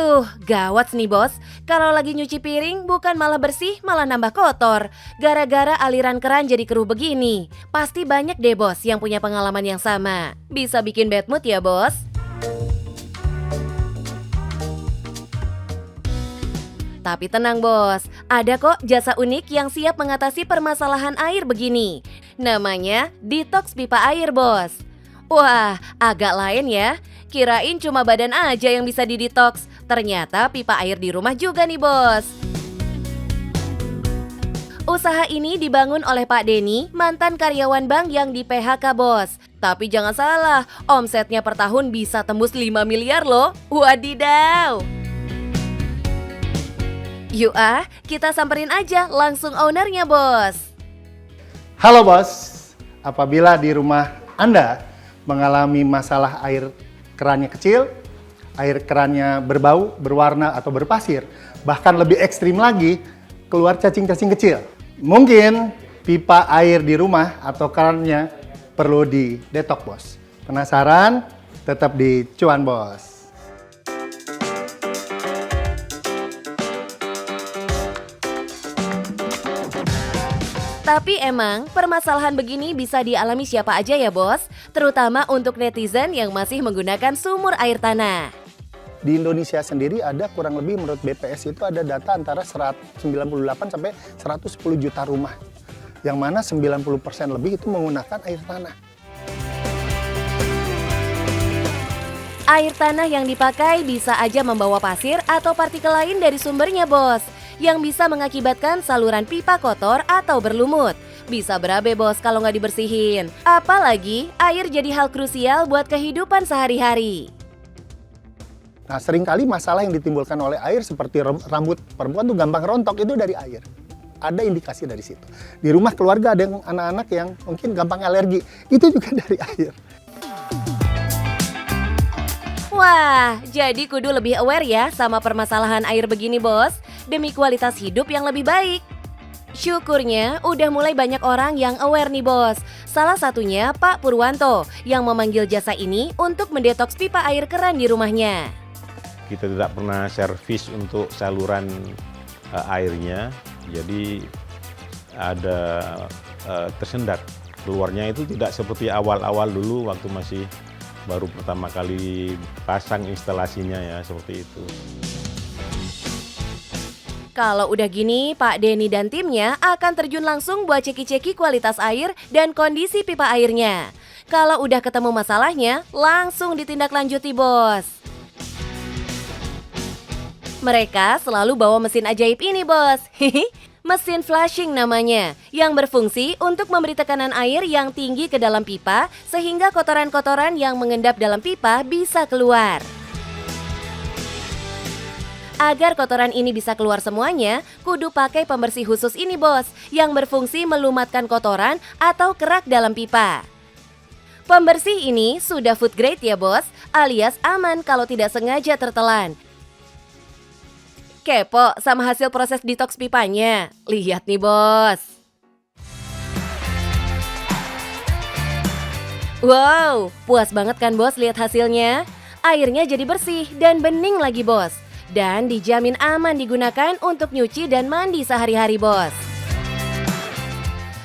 Aduh, gawat nih bos. Kalau lagi nyuci piring bukan malah bersih, malah nambah kotor. Gara-gara aliran keran jadi keruh begini. Pasti banyak deh bos yang punya pengalaman yang sama. Bisa bikin bad mood ya bos? Tapi tenang bos, ada kok jasa unik yang siap mengatasi permasalahan air begini. Namanya detox pipa air bos. Wah, agak lain ya. Kirain cuma badan aja yang bisa didetox. Ternyata pipa air di rumah juga nih bos. Usaha ini dibangun oleh Pak Denny, mantan karyawan bank yang di PHK bos. Tapi jangan salah, omsetnya per tahun bisa tembus 5 miliar loh. Wadidaw. Yuk kita samperin aja langsung ownernya bos. Halo bos, apabila di rumah Anda mengalami masalah air kerannya kecil, air kerannya berbau, berwarna atau berpasir, bahkan lebih ekstrim lagi, keluar cacing-cacing kecil. Mungkin pipa air di rumah atau kerannya perlu di-detox bos. Penasaran? Tetap di Cuan Bos. Tapi emang permasalahan begini bisa dialami siapa aja ya bos? Terutama untuk netizen yang masih menggunakan sumur air tanah. Di Indonesia sendiri ada kurang lebih menurut BPS itu ada data antara 198 sampai 110 juta rumah. Yang mana 90% lebih itu menggunakan air tanah. Air tanah yang dipakai bisa aja membawa pasir atau partikel lain dari sumbernya bos, yang bisa mengakibatkan saluran pipa kotor atau berlumut. Bisa berabe bos kalau nggak dibersihin. Apalagi air jadi hal krusial buat kehidupan sehari-hari. Nah, seringkali masalah yang ditimbulkan oleh air seperti rambut perempuan tuh gampang rontok itu dari air. Ada indikasi dari situ. Di rumah keluarga ada yang anak-anak yang mungkin gampang alergi, itu juga dari air. Wah, jadi kudu lebih aware ya sama permasalahan air begini bos, demi kualitas hidup yang lebih baik. Syukurnya udah mulai banyak orang yang aware nih bos. Salah satunya Pak Purwanto yang memanggil jasa ini untuk mendetoks pipa air keran di rumahnya. Kita tidak pernah servis untuk saluran airnya, jadi ada tersendat. Keluarnya itu tidak seperti awal-awal dulu waktu masih baru pertama kali pasang instalasinya ya, seperti itu. Kalau udah gini, Pak Denny dan timnya akan terjun langsung buat ceki-ceki kualitas air dan kondisi pipa airnya. Kalau udah ketemu masalahnya, langsung ditindaklanjuti bos. Mereka selalu bawa mesin ajaib ini bos. Mesin flushing namanya, yang berfungsi untuk memberi tekanan air yang tinggi ke dalam pipa sehingga kotoran-kotoran yang mengendap dalam pipa bisa keluar. Agar kotoran ini bisa keluar semuanya, kudu pakai pembersih khusus ini bos, yang berfungsi melumatkan kotoran atau kerak dalam pipa. Pembersih ini sudah food grade ya bos, alias aman kalau tidak sengaja tertelan. Kepo sama hasil proses detox pipanya? Lihat nih bos. Wow, puas banget kan bos lihat hasilnya? Airnya jadi bersih dan bening lagi bos. Dan dijamin aman digunakan untuk nyuci dan mandi sehari-hari bos.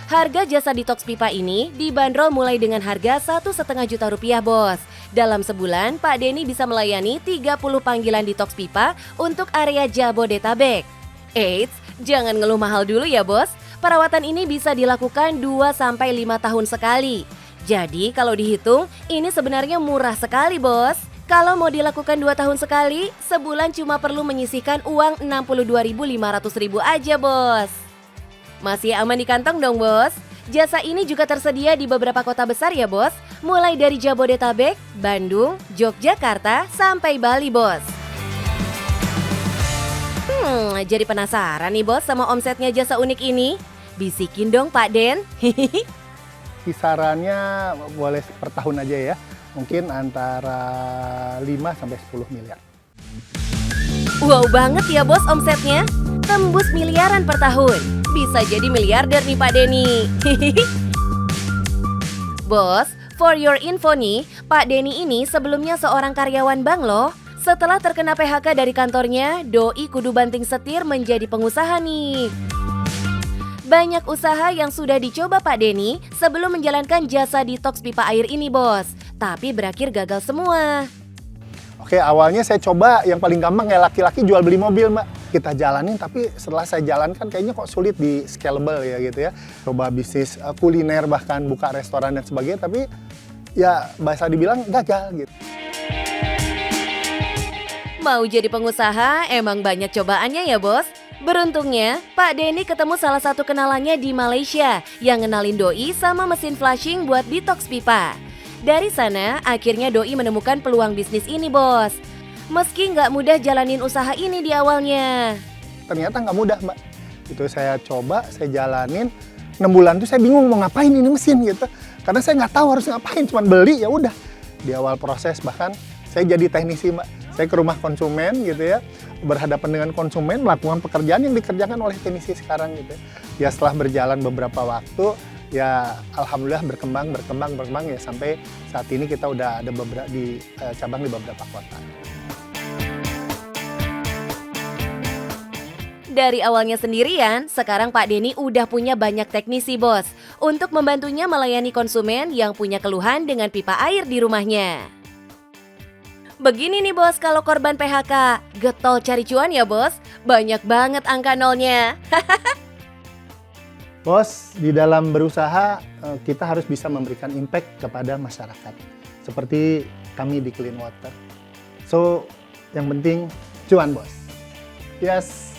Harga jasa detox pipa ini dibanderol mulai dengan harga Rp1,5 juta bos. Dalam sebulan, Pak Denny bisa melayani 30 panggilan detox pipa untuk area Jabodetabek. Eits, jangan ngeluh mahal dulu ya bos. Perawatan ini bisa dilakukan 2-5 tahun sekali. Jadi kalau dihitung, ini sebenarnya murah sekali bos. Kalau mau dilakukan 2 tahun sekali, sebulan cuma perlu menyisihkan uang Rp62.500 aja bos. Masih aman di kantong dong bos. Jasa ini juga tersedia di beberapa kota besar ya bos, mulai dari Jabodetabek, Bandung, Yogyakarta, sampai Bali bos. Jadi penasaran nih bos sama omsetnya jasa unik ini? Bisikin dong Pak Den. Kisarannya boleh per tahun aja ya, mungkin antara 5 sampai 10 miliar. Wow banget ya bos omsetnya, tembus miliaran per tahun. Bisa jadi miliarder nih Pak Denny. Bos, for your info nih, Pak Denny ini sebelumnya seorang karyawan bank loh. Setelah terkena PHK dari kantornya, Doi kudu banting setir menjadi pengusaha nih. Banyak usaha yang sudah dicoba Pak Denny sebelum menjalankan jasa detox pipa air ini, Bos. Tapi berakhir gagal semua. Oke, awalnya saya coba yang paling gampang kayak laki-laki jual beli mobil, Mbak. Kita jalanin, tapi setelah saya jalankan kayaknya kok sulit di scalable ya gitu ya. Coba bisnis kuliner, bahkan buka restoran dan sebagainya, tapi ya bahasa dibilang gagal gitu. Mau jadi pengusaha emang banyak cobaannya ya, Bos. Beruntungnya, Pak Denny ketemu salah satu kenalannya di Malaysia yang ngenalin Doi sama mesin flushing buat detox pipa. Dari sana, akhirnya Doi menemukan peluang bisnis ini, Bos. Meski nggak mudah jalanin usaha ini di awalnya. Ternyata nggak mudah, Mbak. Itu saya coba, saya jalanin. 6 bulan tuh saya bingung mau ngapain ini mesin gitu. Karena saya nggak tahu harus ngapain, cuman beli ya udah. Di awal proses bahkan saya jadi teknisi, Mbak. Saya ke rumah konsumen gitu ya, berhadapan dengan konsumen, melakukan pekerjaan yang dikerjakan oleh teknisi sekarang gitu. Ya setelah berjalan beberapa waktu, ya alhamdulillah berkembang ya sampai saat ini kita udah ada beberapa di cabang di beberapa kota. Dari awalnya sendirian, sekarang Pak Denny udah punya banyak teknisi, Bos, untuk membantunya melayani konsumen yang punya keluhan dengan pipa air di rumahnya. Begini nih, Bos, kalau korban PHK, getol cari cuan ya, Bos. Banyak banget angka nolnya. Bos, di dalam berusaha kita harus bisa memberikan impact kepada masyarakat. Seperti kami di Clean Water. So, yang penting cuan, Bos. Yes.